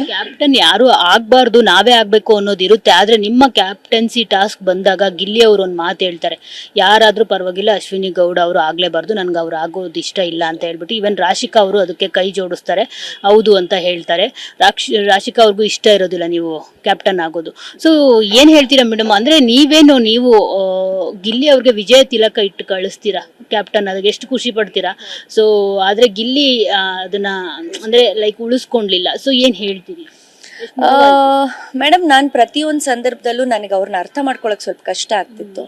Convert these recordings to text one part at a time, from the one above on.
Captain ಯಾರು ಆಗ್ಬಾರ್ದು, ನಾವೇ ಆಗ್ಬೇಕು ಅನ್ನೋದಿರುತ್ತೆ. ಆದ್ರೆ ನಿಮ್ಮ ಕ್ಯಾಪ್ಟನ್ಸಿ ಟಾಸ್ಕ್ ಬಂದಾಗ ಗಿಲ್ಲಿ ಅವರು ಒಂದು ಮಾತು ಹೇಳ್ತಾರೆ, ಯಾರಾದ್ರೂ ಪರವಾಗಿಲ್ಲ ಅಶ್ವಿನಿ ಗೌಡ ಅವರು ಆಗ್ಲೇಬಾರ್ದು, ನನ್ಗೆ ಅವ್ರು ಆಗೋದು ಇಷ್ಟ ಇಲ್ಲ ಅಂತ ಹೇಳ್ಬಿಟ್ಟು ಈವನ್ ರಾಶಿಕಾ ಅವರು ಅದಕ್ಕೆ ಕೈ ಜೋಡಿಸ್ತಾರೆ, ಹೌದು ಅಂತ ಹೇಳ್ತಾರೆ. ರಾಶಿಕಾ ಅವ್ರಿಗೂ ಇಷ್ಟ ಇರೋದಿಲ್ಲ ನೀವು ಕ್ಯಾಪ್ಟನ್ ಆಗೋದು. ಸೊ ಏನ್ ಹೇಳ್ತೀರಾ ಮೇಡಮ್? ಅಂದ್ರೆ ನೀವು ಗಿಲ್ಲಿ ಅವ್ರಿಗೆ ವಿಜಯ ತಿಲಕ ಇಟ್ಟು ಕಳಿಸ್ತೀರಾ ಕ್ಯಾಪ್ಟನ್, ಅದಕ್ಕೆ ಎಷ್ಟು ಖುಷಿ ಪಡ್ತೀರಾ? ಸೊ ಆದ್ರೆ ಗಿಲ್ಲಿ ಅದನ್ನ ಅಂದ್ರೆ ಲೈಕ್ ಉಳಿಸ್ಕೊಂಡ್ಲಿಲ್ಲ. ಸೊ ಏನ್ ಹೇಳ್ತೀರಿ ಮೇಡಮ್? ನಾನು ಪ್ರತಿಯೊಂದು ಸಂದರ್ಭದಲ್ಲೂ ನನಗೆ ಅವ್ರನ್ನ ಅರ್ಥ ಮಾಡ್ಕೊಳಕ್ ಸ್ವಲ್ಪ ಕಷ್ಟ ಆಗ್ತಿತ್ತು.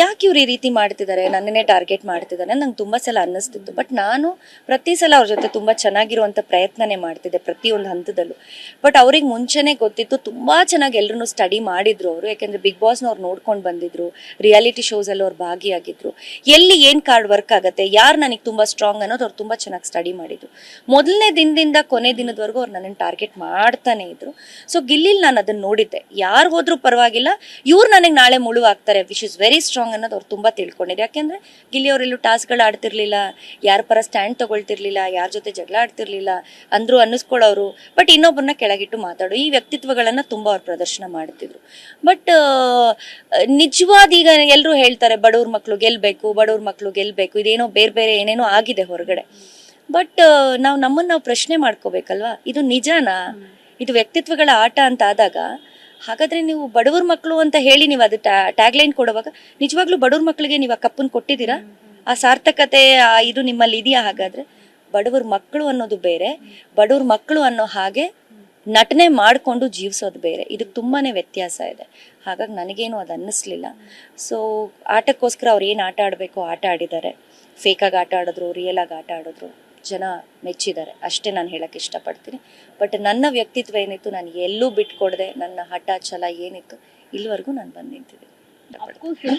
ಯಾಕೆ ಇವ್ರು ಈ ರೀತಿ ಮಾಡ್ತಿದ್ದಾರೆ, ನನ್ನನ್ನೇ ಟಾರ್ಗೆಟ್ ಮಾಡ್ತಿದ್ದಾರೆ ನಂಗೆ ತುಂಬ ಸಲ ಅನ್ನಿಸ್ತಿತ್ತು. ಬಟ್ ನಾನು ಪ್ರತಿ ಸಲ ಅವ್ರ ಜೊತೆ ತುಂಬ ಚೆನ್ನಾಗಿರುವಂಥ ಪ್ರಯತ್ನನೇ ಮಾಡ್ತಿದ್ದೆ ಪ್ರತಿಯೊಂದು ಹಂತದಲ್ಲೂ. ಬಟ್ ಅವ್ರಿಗೆ ಮುಂಚೆನೇ ಗೊತ್ತಿತ್ತು, ತುಂಬ ಚೆನ್ನಾಗಿ ಎಲ್ಲರೂ ಸ್ಟಡಿ ಮಾಡಿದ್ರು ಅವರು. ಯಾಕೆಂದರೆ ಬಿಗ್ ಬಾಸ್ನವ್ರು ನೋಡ್ಕೊಂಡು ಬಂದಿದ್ರು, ರಿಯಾಲಿಟಿ ಶೋಸಲ್ಲಿ ಅವ್ರು ಭಾಗಿಯಾಗಿದ್ರು. ಎಲ್ಲಿ ಏನು ಕಾರ್ಡ್ ವರ್ಕ್ ಆಗುತ್ತೆ, ಯಾರು ನನಗೆ ತುಂಬ ಸ್ಟ್ರಾಂಗ್ ಅನ್ನೋದು ಅವ್ರು ತುಂಬ ಚೆನ್ನಾಗಿ ಸ್ಟಡಿ ಮಾಡಿದ್ರು. ಮೊದಲನೇ ದಿನದಿಂದ ಕೊನೆ ದಿನದವರೆಗೂ ಅವ್ರು ನನ್ನನ್ನು ಟಾರ್ಗೆಟ್ ಮಾಡ್ತಾನೆ ಇದ್ರು. ಸೊ ಗಿಲ್ಲಿಲ್ ನಾನು ಅದನ್ನ ನೋಡಿದ್ದೆ, ಯಾರು ಹೋದ್ರೂ ಪರವಾಗಿಲ್ಲ, ಇವ್ರು ನನಗೆ ನಾಳೆ ಮುಳುವು ಆಗ್ತಾರೆ, ವಿಚ್ ಇಸ್ ವೆರಿ ಸ್ಟ್ರಾಂಗ್ ಅನ್ನೋದು ಅವ್ರು ತುಂಬ ತಿಳ್ಕೊಂಡಿದ್ರು. ಯಾಕೆಂದ್ರೆ ಗಿಲ್ಲಿ ಅವರೆಲ್ಲೂ ಟಾಸ್ಕ್ಗಳು ಆಡ್ತಿರ್ಲಿಲ್ಲ, ಯಾರ ಪರ ಸ್ಟ್ಯಾಂಡ್ ತಗೊಳ್ತಿರ್ಲಿಲ್ಲ, ಯಾರ ಜೊತೆ ಜಗಳ ಆಡ್ತಿರ್ಲಿಲ್ಲ, ಅಂದ್ರು ಅನ್ನಿಸ್ಕೊಳ್ಳೋರು. ಬಟ್ ಇನ್ನೊಬ್ಬರನ್ನ ಕೆಳಗಿಟ್ಟು ಮಾತಾಡೋ ಈ ವ್ಯಕ್ತಿತ್ವಗಳನ್ನ ತುಂಬ ಅವ್ರು ಪ್ರದರ್ಶನ ಮಾಡ್ತಿದ್ರು. ಬಟ್ ನಿಜವಾದ ಈಗ ಎಲ್ಲರೂ ಹೇಳ್ತಾರೆ ಬಡವ್ರ ಮಕ್ಕಳು ಗೆಲ್ಬೇಕು, ಬಡವ್ರ ಮಕ್ಕಳು ಗೆಲ್ಬೇಕು, ಇದೇನೋ ಬೇರೆ ಬೇರೆ ಏನೇನೋ ಆಗಿದೆ ಹೊರಗಡೆ. ಬಟ್ ನಮ್ಮನ್ನ ನಾವು ಪ್ರಶ್ನೆ ಮಾಡ್ಕೋಬೇಕಲ್ವಾ, ಇದು ನಿಜಾನಾ? ಇದು ವ್ಯಕ್ತಿತ್ವಗಳ ಆಟ ಅಂತ ಆದಾಗ, ಹಾಗಾದ್ರೆ ನೀವು ಬಡವ್ರ ಮಕ್ಕಳು ಅಂತ ಹೇಳಿ ನೀವು ಅದು ಟ್ಯಾಗ್ಲೈನ್ ಕೊಡುವಾಗ ನಿಜವಾಗ್ಲೂ ಬಡವ್ರ ಮಕ್ಕಳಿಗೆ ನೀವು ಆ ಕಪ್ಪನ್ ಕೊಟ್ಟಿದ್ದೀರಾ? ಆ ಸಾರ್ಥಕತೆ ಇದು ನಿಮ್ಮಲ್ಲಿ ಇದೆಯಾ? ಹಾಗಾದ್ರೆ ಬಡವ್ರ ಮಕ್ಕಳು ಅನ್ನೋದು ಬೇರೆ, ಬಡವ್ರ ಮಕ್ಕಳು ಅನ್ನೋ ಹಾಗೆ ನಟನೆ ಮಾಡಿಕೊಂಡು ಜೀವಿಸೋದು ಬೇರೆ. ಇದಕ್ಕೆ ತುಂಬಾನೇ ವ್ಯತ್ಯಾಸ ಇದೆ. ಹಾಗಾಗಿ ನನಗೇನು ಅದು ಅನ್ನಿಸ್ಲಿಲ್ಲ. ಸೊ ಆಟಕ್ಕೋಸ್ಕರ ಅವ್ರು ಏನು ಆಟ ಆಡಬೇಕು ಆಟ ಆಡಿದ್ದಾರೆ. ಫೇಕಾಗಿ ಆಟ ಆಡಿದ್ರು, ರಿಯಲ್ ಆಗಿ ಆಟ ಆಡಿದ್ರು, ಜನ ಮೆಚ್ಚಿದ್ದಾರೆ, ಅಷ್ಟೇ ನಾನು ಹೇಳಕ್ಕೆ ಇಷ್ಟಪಡ್ತೀನಿ. ಬಟ್ ನನ್ನ ವ್ಯಕ್ತಿತ್ವ ಏನಿತ್ತು ನಾನು ಎಲ್ಲೂ ಬಿಟ್ಕೊಡದೆ, ನನ್ನ ಹಠ ಛಲ ಏನಿತ್ತು ಇಲ್ಲಿವರೆಗೂ ನಾನು ಬಂದು ನಿಂತಿದ್ದೆ.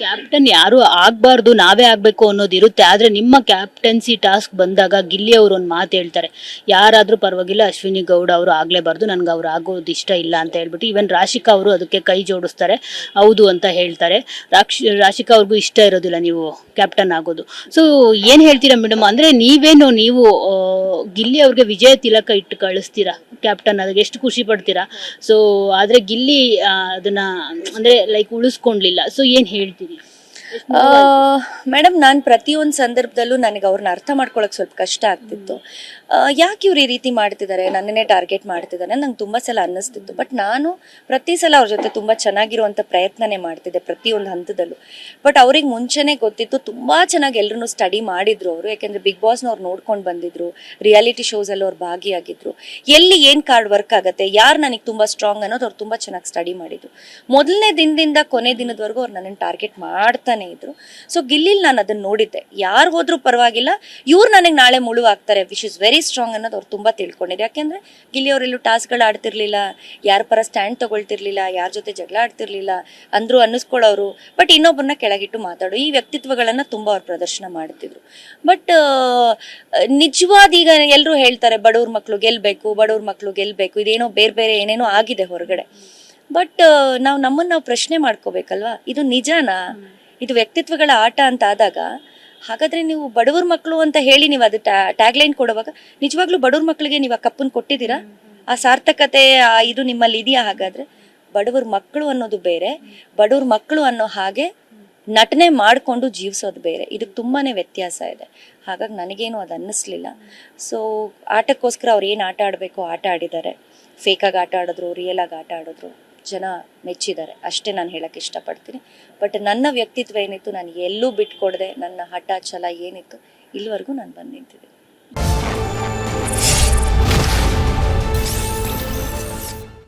ಕ್ಯಾಪ್ಟನ್ ಯಾರು ಆಗ್ಬಾರ್ದು, ನಾವೇ ಆಗ್ಬೇಕು ಅನ್ನೋದಿರುತ್ತೆ. ಆದ್ರೆ ನಿಮ್ಮ ಕ್ಯಾಪ್ಟನ್ಸಿ ಟಾಸ್ಕ್ ಬಂದಾಗ ಗಿಲ್ಲಿ ಅವರು ಒಂದು ಮಾತು ಹೇಳ್ತಾರೆ, ಯಾರಾದ್ರೂ ಪರವಾಗಿಲ್ಲ ಅಶ್ವಿನಿ ಗೌಡ ಅವರು ಆಗ್ಲೇಬಾರ್ದು, ನನ್ಗೆ ಅವ್ರು ಆಗೋದು ಇಷ್ಟ ಇಲ್ಲ ಅಂತ ಹೇಳ್ಬಿಟ್ಟು ಈವನ್ ರಾಶಿಕಾ ಅವರು ಅದಕ್ಕೆ ಕೈ ಜೋಡಿಸ್ತಾರೆ, ಹೌದು ಅಂತ ಹೇಳ್ತಾರೆ. ರಾಶಿಕಾ ಅವ್ರಿಗೂ ಇಷ್ಟ ಇರೋದಿಲ್ಲ ನೀವು ಕ್ಯಾಪ್ಟನ್ ಆಗೋದು. ಸೊ ಏನ್ ಹೇಳ್ತೀರಾ ಮೇಡಮ್? ಅಂದ್ರೆ ನೀವು ಗಿಲ್ಲಿ ಅವ್ರಿಗೆ ವಿಜಯ ತಿಲಕ ಇಟ್ಟು ಕಳಿಸ್ತೀರಾ ಕ್ಯಾಪ್ಟನ್, ಅದಕ್ಕೆ ಎಷ್ಟು ಖುಷಿ ಪಡ್ತೀರಾ? ಸೊ ಆದ್ರೆ ಗಿಲ್ಲಿ ಅದನ್ನ ಅಂದ್ರೆ ಲೈಕ್ ಉಳಿಸ್ಕೊಂಡ್ಲಿಲ್ಲ. ಸೊ ಏನ್ ಹೇಳ್ತೀರಿ ಮೇಡಮ್? ನಾನು ಪ್ರತಿಯೊಂದು ಸಂದರ್ಭದಲ್ಲೂ ನನಗೆ ಅವ್ರನ್ನ ಅರ್ಥ ಮಾಡ್ಕೊಳಕ್ ಸ್ವಲ್ಪ ಕಷ್ಟ ಆಗ್ತಿತ್ತು. ಯಾಕೆ ಇವ್ರು ಈ ರೀತಿ ಮಾಡ್ತಿದ್ದಾರೆ, ನನ್ನನ್ನೇ ಟಾರ್ಗೆಟ್ ಮಾಡ್ತಿದ್ದಾರೆ ನಂಗೆ ತುಂಬ ಸಲ ಅನ್ನಿಸ್ತಿತ್ತು. ಬಟ್ ನಾನು ಪ್ರತಿ ಸಲ ಅವ್ರ ಜೊತೆ ತುಂಬ ಚೆನ್ನಾಗಿರುವಂಥ ಪ್ರಯತ್ನನೇ ಮಾಡ್ತಿದ್ದೆ ಪ್ರತಿಯೊಂದು ಹಂತದಲ್ಲೂ. ಬಟ್ ಅವ್ರಿಗೆ ಮುಂಚೆನೇ ಗೊತ್ತಿತ್ತು, ತುಂಬ ಚೆನ್ನಾಗಿ ಎಲ್ಲರೂ ಸ್ಟಡಿ ಮಾಡಿದ್ರು ಅವರು. ಯಾಕೆಂದರೆ ಬಿಗ್ ಬಾಸ್ನವ್ರು ನೋಡ್ಕೊಂಡು ಬಂದಿದ್ರು, ರಿಯಾಲಿಟಿ ಶೋಸಲ್ಲಿ ಅವ್ರು ಭಾಗಿಯಾಗಿದ್ರು. ಎಲ್ಲಿ ಏನು ಕಾರ್ಡ್ ವರ್ಕ್ ಆಗುತ್ತೆ, ಯಾರು ನನಗೆ ತುಂಬ ಸ್ಟ್ರಾಂಗ್ ಅನ್ನೋದು ಅವ್ರು ತುಂಬ ಚೆನ್ನಾಗಿ ಸ್ಟಡಿ ಮಾಡಿದ್ರು. ಮೊದಲನೇ ದಿನದಿಂದ ಕೊನೆ ದಿನದವರೆಗೂ ಅವ್ರು ನನ್ನನ್ನು ಟಾರ್ಗೆಟ್ ಮಾಡ್ತಾನೆ ಇದ್ರು. ಸೊ ಗಿಲ್ಲಿಲ್ ನಾನು ಅದನ್ನ ನೋಡಿದ್ದೆ, ಯಾರು ಹೋದ್ರೂ ಪರವಾಗಿಲ್ಲ, ಇವ್ರು ನನಗೆ ನಾಳೆ ಮುಳುವು ಆಗ್ತಾರೆ, ವಿಚ್ ಇಸ್ ವೆರಿ ಸ್ಟ್ರಾಂಗ್ ಅನ್ನೋದು ಅವ್ರು ತುಂಬ ತಿಳ್ಕೊಂಡಿದ್ರು. ಯಾಕೆಂದ್ರೆ ಗಿಲ್ಲಿ ಅವರೆಲ್ಲೂ ಟಾಸ್ಕ್ಗಳು ಆಡ್ತಿರ್ಲಿಲ್ಲ, ಯಾರ ಪರ ಸ್ಟ್ಯಾಂಡ್ ತಗೊಳ್ತಿರ್ಲಿಲ್ಲ, ಯಾರ ಜೊತೆ ಜಗಳ ಆಡ್ತಿರ್ಲಿಲ್ಲ, ಅಂದ್ರು ಅನ್ನಿಸ್ಕೊಳ್ಳೋರು. ಬಟ್ ಇನ್ನೊಬ್ಬರನ್ನ ಕೆಳಗಿಟ್ಟು ಮಾತಾಡೋ ಈ ವ್ಯಕ್ತಿತ್ವಗಳನ್ನ ತುಂಬ ಅವ್ರು ಪ್ರದರ್ಶನ ಮಾಡ್ತಿದ್ರು. ಬಟ್ ನಿಜವಾದ ಈಗ ಎಲ್ಲರೂ ಹೇಳ್ತಾರೆ ಬಡವ್ರ ಮಕ್ಕಳು ಗೆಲ್ಬೇಕು, ಬಡವ್ರ ಮಕ್ಕಳು ಗೆಲ್ಬೇಕು, ಇದೇನೋ ಬೇರೆ ಬೇರೆ ಏನೇನೋ ಆಗಿದೆ ಹೊರಗಡೆ. ಬಟ್ ನಮ್ಮನ್ನ ನಾವು ಪ್ರಶ್ನೆ ಮಾಡ್ಕೋಬೇಕಲ್ವಾ, ಇದು ನಿಜಾನಾ? ಇದು ವ್ಯಕ್ತಿತ್ವಗಳ ಆಟ ಅಂತ ಆದಾಗ, ಹಾಗಾದ್ರೆ ನೀವು ಬಡವ್ರ ಮಕ್ಕಳು ಅಂತ ಹೇಳಿ ನೀವು ಅದು ಟ್ಯಾಗ್ಲೈನ್ ಕೊಡುವಾಗ ನಿಜವಾಗ್ಲೂ ಬಡವ್ರ ಮಕ್ಕಳಿಗೆ ನೀವು ಆ ಕಪ್ಪನ್ ಕೊಟ್ಟಿದ್ದೀರಾ? ಆ ಸಾರ್ಥಕತೆ ಇದು ನಿಮ್ಮಲ್ಲಿ ಇದೆಯಾ? ಹಾಗಾದ್ರೆ ಬಡವ್ರ ಮಕ್ಕಳು ಅನ್ನೋದು ಬೇರೆ, ಬಡವ್ರ ಮಕ್ಕಳು ಅನ್ನೋ ಹಾಗೆ ನಟನೆ ಮಾಡಿಕೊಂಡು ಜೀವಿಸೋದು ಬೇರೆ. ಇದಕ್ಕೆ ತುಂಬಾನೇ ವ್ಯತ್ಯಾಸ ಇದೆ. ಹಾಗಾಗಿ ನನಗೇನು ಅದು ಅನ್ನಿಸ್ಲಿಲ್ಲ. ಸೊ ಆಟಕ್ಕೋಸ್ಕರ ಅವ್ರು ಏನು ಆಟ ಆಡಬೇಕು ಆಟ ಆಡಿದ್ದಾರೆ. ಫೇಕಾಗಿ ಆಟ ಆಡಿದ್ರು, ರಿಯಲ್ ಆಗಿ ಆಟ ಆಡಿದ್ರು, ಜನ ಮೆಚ್ಚಿದ್ದಾರೆ, ಅಷ್ಟೇ ನಾನು ಹೇಳಕ್ಕೆ ಇಷ್ಟಪಡ್ತೀನಿ. ಬಟ್ ನನ್ನ ವ್ಯಕ್ತಿತ್ವ ಏನಿತ್ತು ನಾನು ಎಲ್ಲೂ ಬಿಟ್ಕೊಡದೆ, ನನ್ನ ಹಠ ಛಲ ಏನಿತ್ತು ಇಲ್ಲಿವರೆಗೂ ನಾನು ಬಂದು ನಿಂತಿದ್ದೆ.